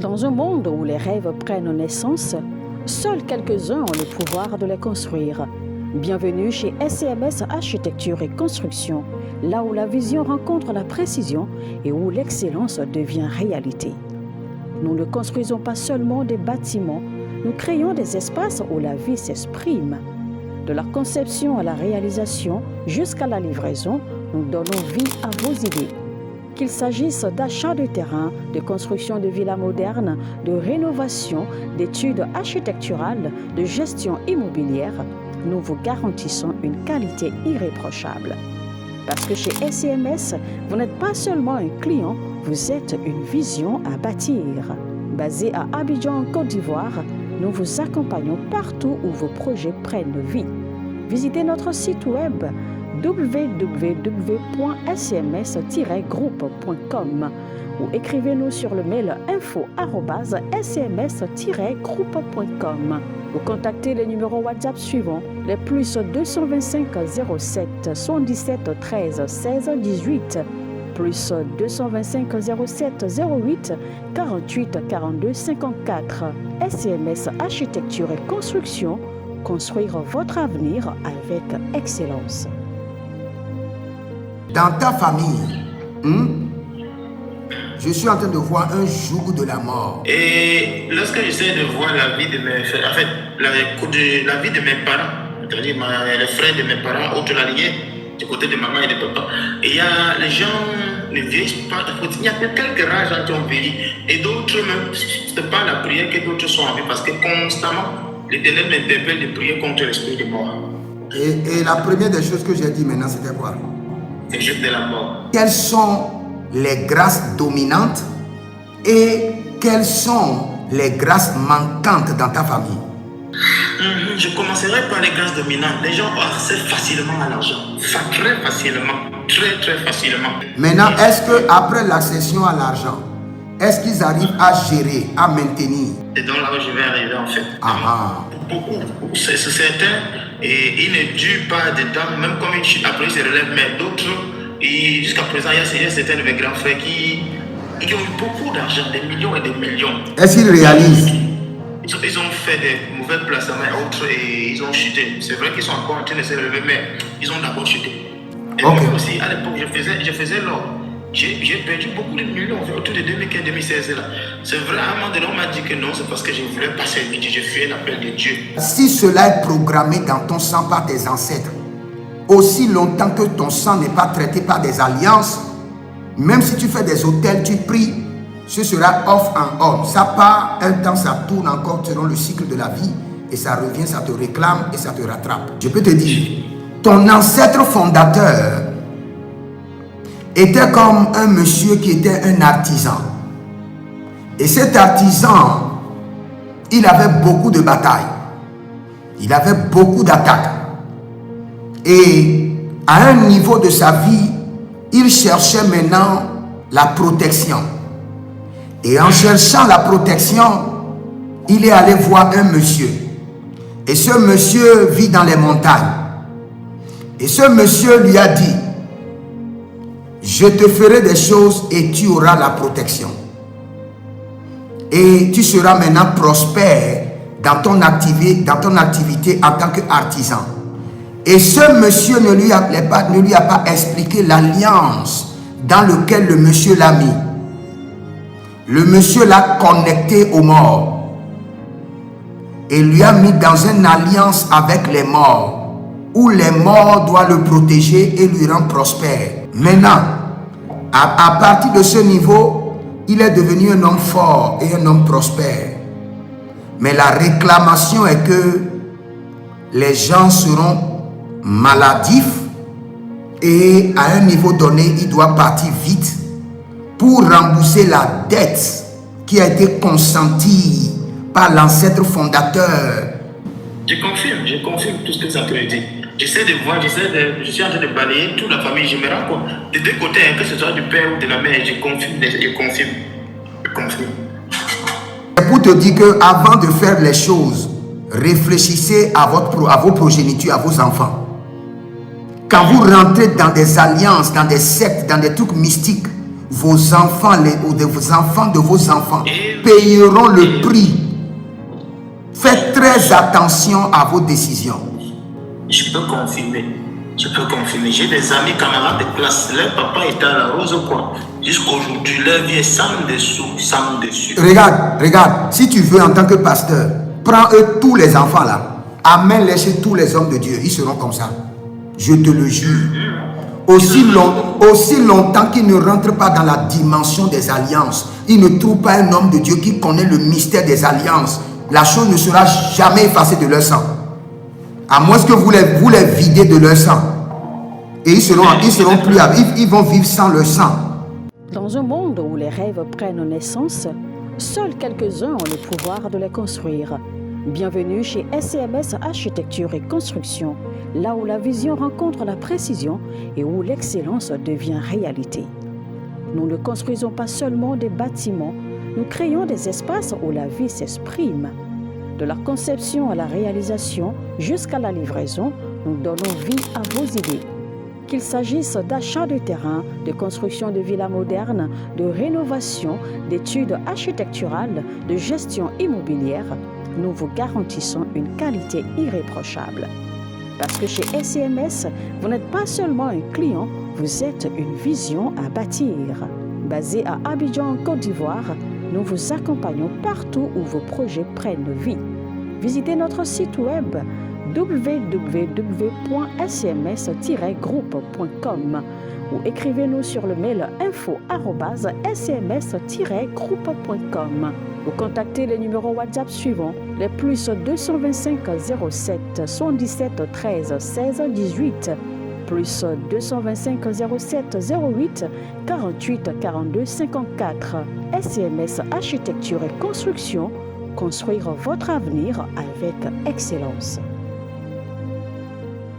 Dans un monde où les rêves prennent naissance, seuls quelques-uns ont le pouvoir de les construire. Bienvenue chez SCMS Architecture et Construction, là où la vision rencontre la précision et où l'excellence devient réalité. Nous ne construisons pas seulement des bâtiments, nous créons des espaces où la vie s'exprime. De la conception à la réalisation jusqu'à la livraison, nous donnons vie à vos idées. Qu'il s'agisse d'achat de terrain, de construction de villas modernes, de rénovation, d'études architecturales, de gestion immobilière, nous vous garantissons une qualité irréprochable. Parce que chez SCMS, vous n'êtes pas seulement un client, vous êtes une vision à bâtir. Basé à Abidjan, en Côte d'Ivoire, nous vous accompagnons partout où vos projets prennent vie. Visitez notre site web www.scms-groupe.com ou écrivez-nous sur le mail info@scms-groupe.com ou contactez les numéros WhatsApp suivants, les plus 225 07 77 13 16 18, plus 225 07 08 48 42 54. SCMS Architecture et Construction, construire votre avenir avec excellence. Dans ta famille, je suis en train de voir un joug de la mort. Et lorsque j'essaie de voir la vie de mes frères, en fait, la vie de mes parents, c'est-à-dire les frères de mes parents, autres la lignée, du côté de maman et de papa, et il y a les gens ne vieillissent pas, il y a quelques rares gens qui ont vieilli, et d'autres même, c'est pas la prière que d'autres sont en vie, parce que constamment, l'Éternel m'interpelle de prier contre l'esprit de mort. Et la première des choses que j'ai dit maintenant, c'était quoi? C'est juste de la mort. Quelles sont les grâces dominantes et quelles sont les grâces manquantes dans ta famille? Je commencerai par les grâces dominantes. Les gens ont accès facilement à l'argent. Très facilement. Très facilement. Maintenant, est-ce qu'après l'accession à l'argent, est-ce qu'ils arrivent à gérer, à maintenir? C'est donc là où je vais arriver en fait. Beaucoup, c'est certain. Et ils ne durent pas dedans, même comme une chute après ils se relèvent. Mais d'autres, jusqu'à présent, il y a certains de mes grands frères qui ont eu beaucoup d'argent, des millions et des millions. Est-ce qu'ils réalisent? Ils ont fait des mauvais placements et autres et ils ont chuté. C'est vrai qu'ils sont encore en train de se relever, mais ils ont d'abord chuté. Et moi aussi, à l'époque, je faisais l'or. J'ai perdu beaucoup de millions autour de 2015-2016 là. C'est vrai, à un moment donné, on m'a dit que non, c'est parce que je ne voulais pas servir Dieu, je fuyais l'appel de Dieu. Si cela est programmé dans ton sang par tes ancêtres, aussi longtemps que ton sang n'est pas traité par des alliances, même si tu fais des autels, tu pries, ce sera off and on. Ça part, un temps ça tourne encore selon le cycle de la vie et ça revient, ça te réclame et ça te rattrape. Je peux te dire, ton ancêtre fondateur était comme un monsieur qui était un artisan. Et cet artisan, il avait beaucoup de batailles. Il avait beaucoup d'attaques. Et à un niveau de sa vie, il cherchait maintenant la protection. Et en cherchant la protection, il est allé voir un monsieur. Et ce monsieur vit dans les montagnes. Et ce monsieur lui a dit, je te ferai des choses et tu auras la protection. Et tu seras maintenant prospère dans ton activité en tant qu'artisan. Et ce monsieur ne lui a pas expliqué l'alliance dans laquelle le monsieur l'a mis. Le monsieur l'a connecté aux morts. Et lui a mis dans une alliance avec les morts, où les morts doivent le protéger et lui rendre prospère. Maintenant, à partir de ce niveau, il est devenu un homme fort et un homme prospère. Mais la réclamation est que les gens seront maladifs et à un niveau donné, il doit partir vite pour rembourser la dette qui a été consentie par l'ancêtre fondateur. Je confirme tout ce que ça te dit. J'essaie de voir, je suis en train de balayer toute la famille, je me rends compte. Des deux côtés, que ce soit du père ou de la mère, je confirme. C'est pour te dire qu'avant de faire les choses, réfléchissez à vos progénitures, à vos enfants. Quand vous rentrez dans des alliances, dans des sectes, dans des trucs mystiques, vos enfants, ou de vos enfants de vos enfants payeront le prix. Faites très attention à vos décisions. Je peux confirmer. J'ai des amis camarades de classe. Leur papa était à la rose ou quoi. Jusqu'aujourd'hui, leur vie est sans dessus. Regarde. Si tu veux en tant que pasteur, prends eux tous les enfants là. Amène-les chez tous les hommes de Dieu. Ils seront comme ça. Je te le jure. Aussi longtemps qu'ils ne rentrent pas dans la dimension des alliances, ils ne trouvent pas un homme de Dieu qui connaît le mystère des alliances. La chose ne sera jamais effacée de leur sang. À moins que vous les videz de leur sang. Et ils seront plus, ils vont vivre sans leur sang. Dans un monde où les rêves prennent naissance, seuls quelques-uns ont le pouvoir de les construire. Bienvenue chez SCMS Architecture et Construction, là où la vision rencontre la précision et où l'excellence devient réalité. Nous ne construisons pas seulement des bâtiments, nous créons des espaces où la vie s'exprime. De la conception à la réalisation jusqu'à la livraison, nous donnons vie à vos idées. Qu'il s'agisse d'achat de terrain, de construction de villas modernes, de rénovation, d'études architecturales, de gestion immobilière, nous vous garantissons une qualité irréprochable. Parce que chez SCMS, vous n'êtes pas seulement un client, vous êtes une vision à bâtir. Basé à Abidjan, en Côte d'Ivoire, nous vous accompagnons partout où vos projets prennent vie. Visitez notre site web www.scms-groupe.com ou écrivez-nous sur le mail info@scms-groupe.com ou contactez les numéros WhatsApp suivants, les plus 225 07 77 13 16 18, plus 225 07 08 48 42 54. SCMS Architecture et Construction, construire votre avenir avec excellence.